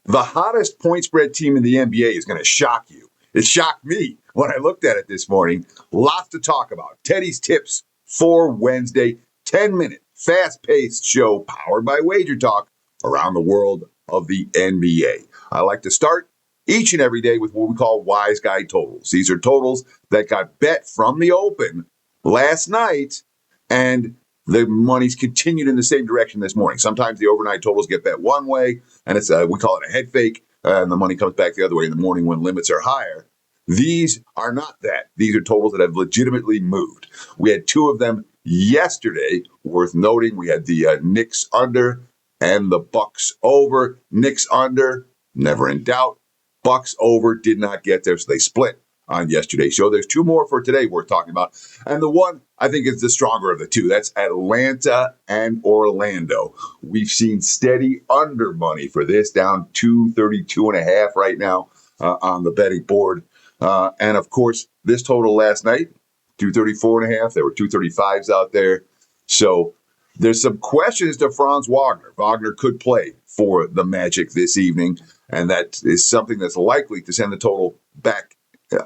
The hottest point spread team in the NBA is going to shock you. It shocked me when I looked at it this morning. Lots to talk about. Teddy's tips for Wednesday. 10-minute, fast-paced show powered by WagerTalk around the world of the NBA. I like to start each and every day with what we call wise guy totals. These are totals that got bet from the open last night, and the money's continued in the same direction this morning. Sometimes the overnight totals get bet one way, and it's we call it a head fake, and the money comes back the other way in the morning when limits are higher. These are not that. These are totals that have legitimately moved. We had two of them yesterday, worth noting. We had the Knicks under and the Bucks over. Knicks under, never in doubt. Bucks over, did not get there, so they split on yesterday's show. There's two more for today worth talking about. And the one I think is the stronger of the two. That's Atlanta and Orlando. We've seen steady under money for this, down 232.5 right now on the betting board. And of course, this total last night, 234.5. There were 235s out there. So there's some questions to Franz Wagner. Wagner could play for the Magic this evening, and that is something that's likely to send the total back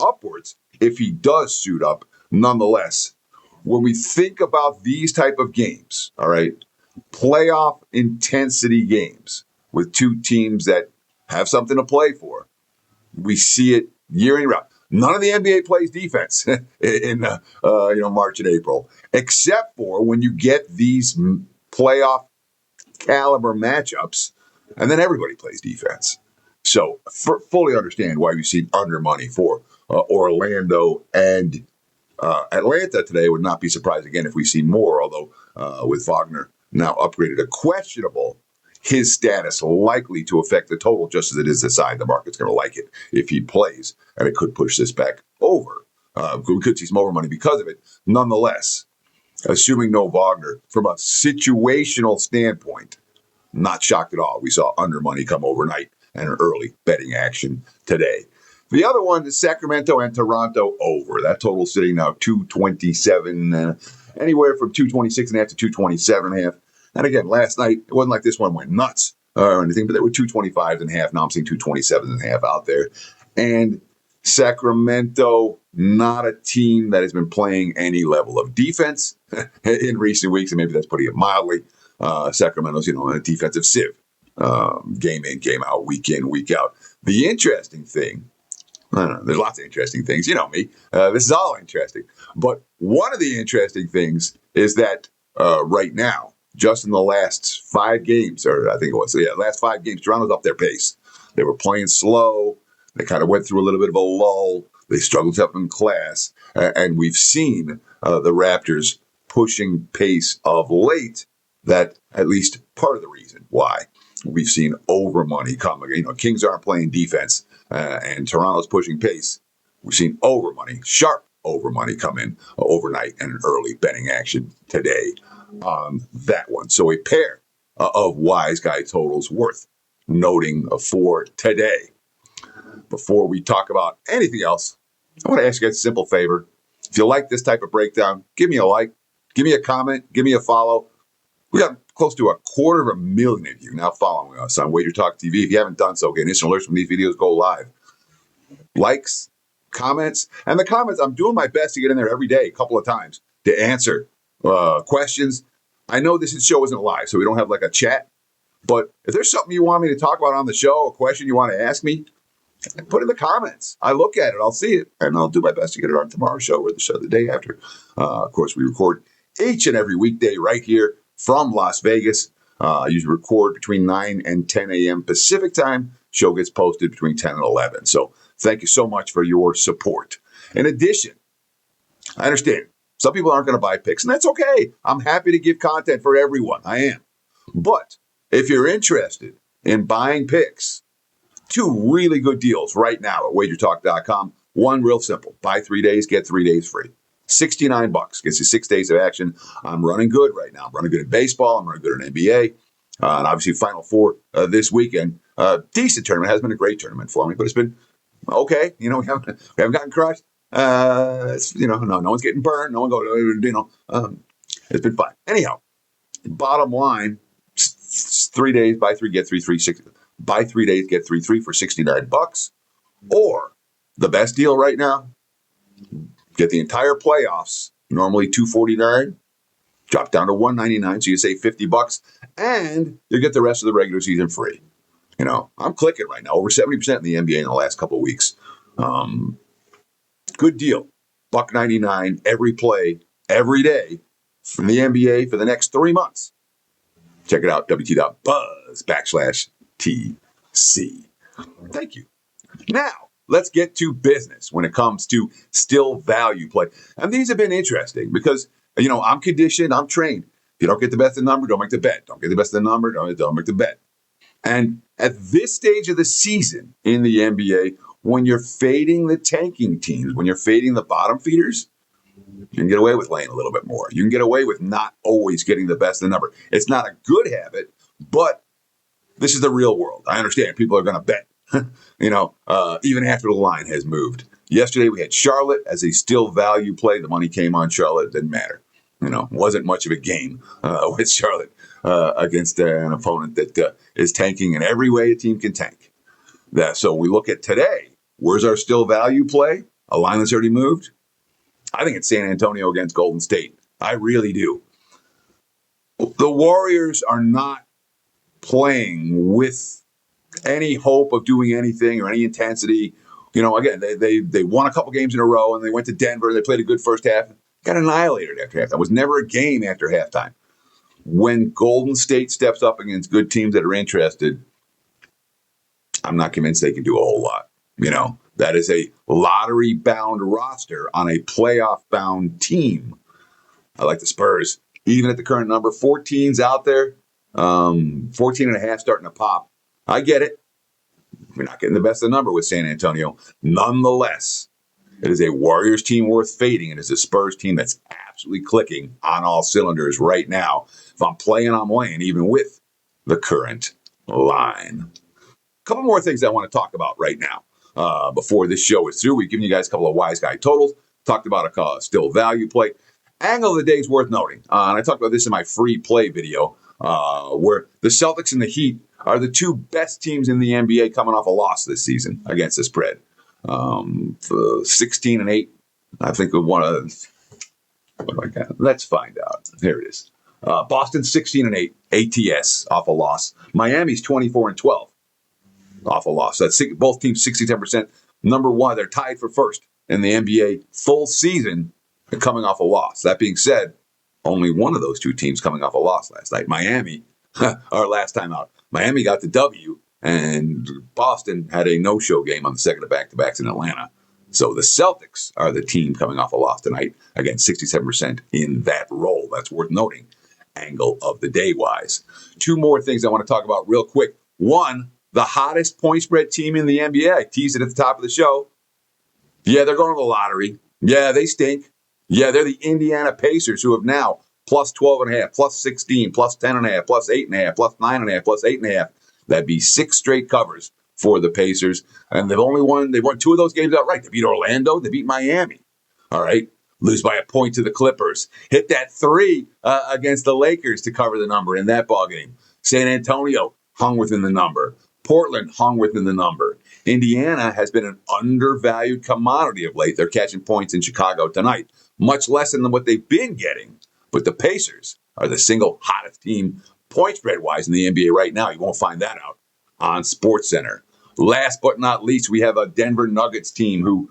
upwards if he does suit up. Nonetheless, when we think about these type of games, all right, playoff intensity games with two teams that have something to play for, we see it year in round. None of the NBA plays defense in March and April, except for when you get these playoff caliber matchups, and then everybody plays defense. So fully understand why we've seen under money for Orlando and Atlanta today. Would not be surprised again if we see more, although with Wagner now upgraded to questionable, his status likely to affect the total just as it is the side. The market's going to like it if he plays, and it could push this back over. We could see some over money because of it. Nonetheless, assuming no Wagner, from a situational standpoint, not shocked at all. We saw under money come overnight and an early betting action today. The other one is Sacramento and Toronto over. That total sitting now 227, anywhere from 226.5 to 227.5. And again, last night, it wasn't like this one went nuts or anything, but there were 225.5. Now I'm seeing 227.5 out there. And Sacramento, not a team that has been playing any level of defense in recent weeks, and maybe that's putting it mildly. Sacramento's, a defensive sieve, game in, game out, week in, week out. The interesting thing, there's lots of interesting things. You know me. This is all interesting. But one of the interesting things is that right now, just in the last 5 games, or I think it was, last 5 games, Toronto's up their pace. They were playing slow. They kind of went through a little bit of a lull. They struggled up in class. And we've seen the Raptors pushing pace of late. That at least part of the reason why we've seen over money come. Kings aren't playing defense, and Toronto's pushing pace. We've seen over money, sharp over money come in overnight and an early betting action today on that one. So a pair of wise guy totals worth noting for today. Before we talk about anything else, I want to ask you guys a simple favor. If you like this type of breakdown, give me a like, give me a comment, give me a follow. We got close to 250,000 of you now following us on WagerTalk TV. If you haven't done so, get instant alerts when these videos go live. Likes, comments, and the comments, I'm doing my best to get in there every day, a couple of times, to answer questions. I know this show isn't live, so we don't have like a chat. But if there's something you want me to talk about on the show, a question you want to ask me, put it in the comments. I look at it, I'll see it, and I'll do my best to get it on tomorrow's show or the show the day after. Of course, we record each and every weekday right here from Las Vegas. I usually record between 9 and 10 a.m. Pacific time. Show gets posted between 10 and 11. So thank you so much for your support. In addition, I understand some people aren't going to buy picks, and that's okay. I'm happy to give content for everyone. I am. But if you're interested in buying picks, 2 really good deals right now at WagerTalk.com. One real simple. Buy 3 days, get 3 days free. $69 gets you 6 days of action. I'm running good right now. I'm running good in baseball. I'm running good in NBA. And obviously Final Four this weekend. Decent tournament. Hasn't been a great tournament for me, but it's been okay. We haven't gotten crushed. No one's getting burned. No one going, it's been fun. Anyhow, bottom line, 3 days, buy 3, get 3, 3, 6. Buy 3 days, get 3 for $69. Or the best deal right now, get the entire playoffs, normally $249, drop down to $199, so you save $50, and you get the rest of the regular season free. I'm clicking right now, over 70% in the NBA in the last couple of weeks. Good deal. $1.99 every play, every day from the NBA for the next 3 months. Check it out, wt.buzz/TC. Thank you. Now, let's get to business when it comes to still value play. And these have been interesting because, I'm conditioned, I'm trained. If you don't get the best of the number, don't make the bet. Don't get the best of the number, don't make the bet. And at this stage of the season in the NBA, when you're fading the tanking teams, when you're fading the bottom feeders, you can get away with laying a little bit more. You can get away with not always getting the best of the number. It's not a good habit, but this is the real world. I understand people are going to bet, even after the line has moved. Yesterday we had Charlotte as a still value play. The money came on Charlotte. It didn't matter. Wasn't much of a game with Charlotte against an opponent that is tanking in every way a team can tank. So we look at today. Where's our still value play? A line that's already moved? I think it's San Antonio against Golden State. I really do. The Warriors are not playing with any hope of doing anything or any intensity. Again, they won a couple games in a row, and they went to Denver. They played a good first half. Got annihilated after halftime. It was never a game after halftime. When Golden State steps up against good teams that are interested, I'm not convinced they can do a whole lot. That is a lottery-bound roster on a playoff-bound team. I like the Spurs. Even at the current number, 14's out there, 14.5 starting to pop. I get it. We're not getting the best of the number with San Antonio. Nonetheless, it is a Warriors team worth fading. It is a Spurs team that's absolutely clicking on all cylinders right now. If I'm playing, I'm laying, even with the current line. A couple more things I want to talk about right now before this show is through. We've given you guys a couple of wise guy totals. Talked about a still value play. Angle of the day is worth noting. And I talked about this in my free play video where the Celtics and the Heat are the two best teams in the NBA coming off a loss this season against the spread. 16-8. I think we want to. What do I got? Let's find out. Here it is. Boston 16-8. ATS off a loss. Miami's 24-12 off a loss. That's both teams 67%. Number one, they're tied for first in the NBA full season coming off a loss. That being said, only one of those two teams coming off a loss last night. Miami, our last time out. Miami got the W, and Boston had a no-show game on the second of back-to-backs in Atlanta. So the Celtics are the team coming off a loss tonight. Again, 67% in that role. That's worth noting. Angle of the day-wise. Two more things I want to talk about real quick. One, the hottest point spread team in the NBA. I teased it at the top of the show. Yeah, they're going to the lottery. Yeah, they stink. Yeah, they're the Indiana Pacers, who have now plus 12.5, plus 16, plus 10.5, plus 8.5, plus 9.5, plus 8.5. That'd be 6 straight covers for the Pacers. And they've won 2 of those games outright. They beat Orlando. They beat Miami. All right. Lose by a point to the Clippers. Hit that 3 against the Lakers to cover the number in that ballgame. San Antonio hung within the number. Portland hung within the number. Indiana has been an undervalued commodity of late. They're catching points in Chicago tonight. Much less than what they've been getting. But the Pacers are the single hottest team point spread-wise in the NBA right now. You won't find that out on SportsCenter. Last but not least, we have a Denver Nuggets team who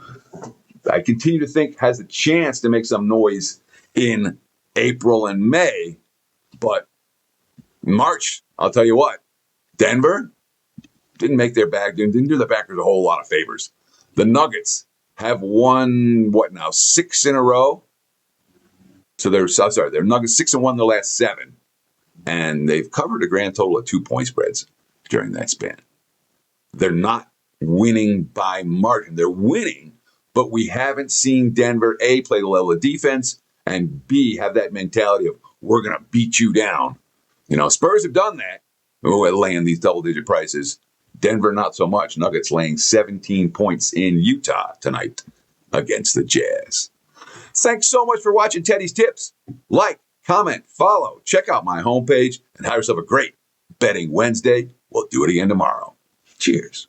I continue to think has a chance to make some noise in April and May. But March, I'll tell you what, Denver didn't do the backers a whole lot of favors. The Nuggets have won, 6 in a row? So they're Nuggets 6-1 in the last 7. And they've covered a grand total of 2 point spreads during that span. They're not winning by margin. They're winning, but we haven't seen Denver, A, play the level of defense, and B, have that mentality of, we're going to beat you down. Spurs have done that, laying these double-digit prices. Denver, not so much. Nuggets laying 17 points in Utah tonight against the Jazz. Thanks so much for watching Teddy's Tips. Like, comment, follow, check out my homepage, and have yourself a great Betting Wednesday. We'll do it again tomorrow. Cheers.